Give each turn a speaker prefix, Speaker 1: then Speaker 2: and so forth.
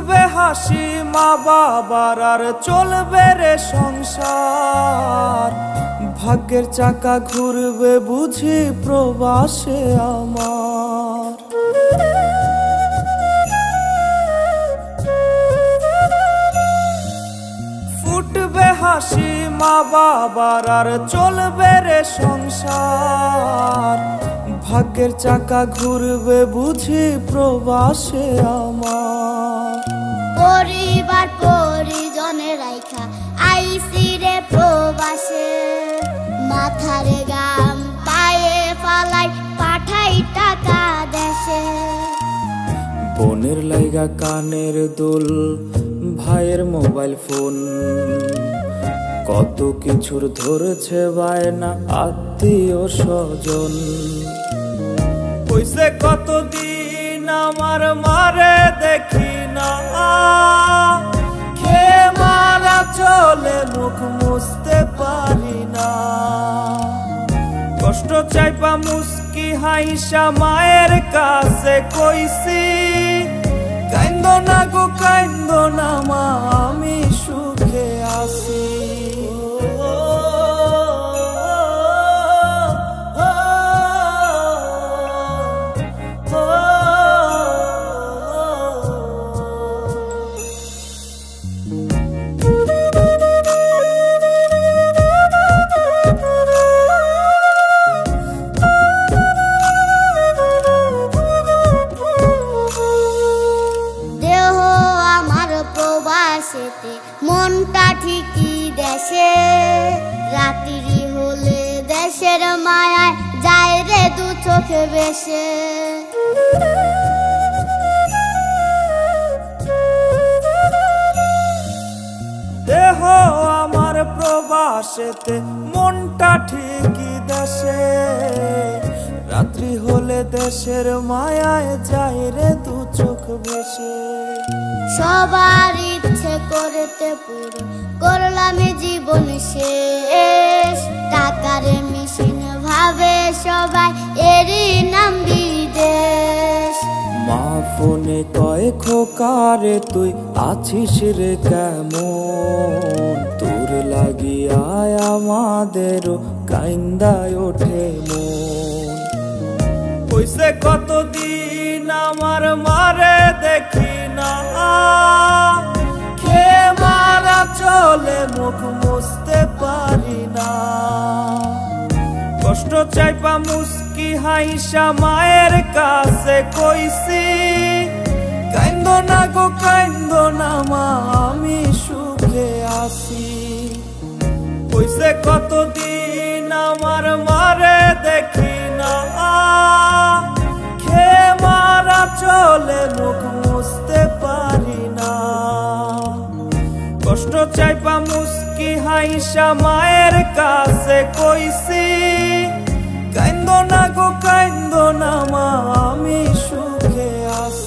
Speaker 1: ফুটবে হাসি মা বাবার আর চলবে রে সংসার। ভাগ্যের চাকা ঘুরবে বুঝি প্রবাসে আমার। ফুটবে হাসি মা বাবার আর চলবে রে সংসার। ভাগ্যের চাকা ঘুরবে বুঝি প্রবাসে আমার।
Speaker 2: পরিবার পরিজনের রাইখা আইসি রে প্রবাসে। মাথারে গাম পায়ে ফালাই পাঠাই টাকা দেশে।
Speaker 1: বোনের লাইগা কানের দুল, ভাইয়ের মোবাইল ফোন, কত কিছুর ধরেছে বায়না আত্মীয় স্বজন। কইছে কতদিন আমার মারে দেখি না, খেয়ে মারা চলে মুখ মুছতে পারি না। কষ্ট চাইপা মুস্কি হাইসা মায়ের কাছে কইছি, কাইন্দো না গো কাইন্দো না মা, আমি সুখে আছি।
Speaker 2: মনটা ঠিকই দেশে। রাত্রি হলে দেশের মায়ায় যায় রে দু চোখে বেশে।
Speaker 1: দেহ আমার প্রবাসেতে মনটা ঠিকই দেশে। রাত্রি হলে দেশের মায়ায় যায় রে দু চোখ বেশে।
Speaker 2: সবার ইচ্ছে করতে পুরো করলাম জীবন শেষ। টাকার মেশিন ভাবে সবাই এরই নাম বিদেশ।
Speaker 1: মা ফোনে কয় খোকারে তুই আছিস রে কেমন, তোর লাগিয়া আমাদেরও কাইন্দায় ওঠে মন। কইছে কতদিন আমার মারে দেখি না, খেয়ে মারা চলে মুখ মুছতে পারি না। কষ্ট চাইপা মুস্কি হাইসা মায়ের কাছে কইছি, কাইন্দো না গো কাইন্দো না মা, আমি সুখে আছি। কইছে কতদিন আমার মারে দেখি না, খেয়ে মারা চলে মুখ মুছতে পারি না। কষ্ট চাইপা মুস্কি হাইসা মায়ের কাছে কইছি, কাইন্দো না গো কাইন্দো না মা, আমি সুখে আছি।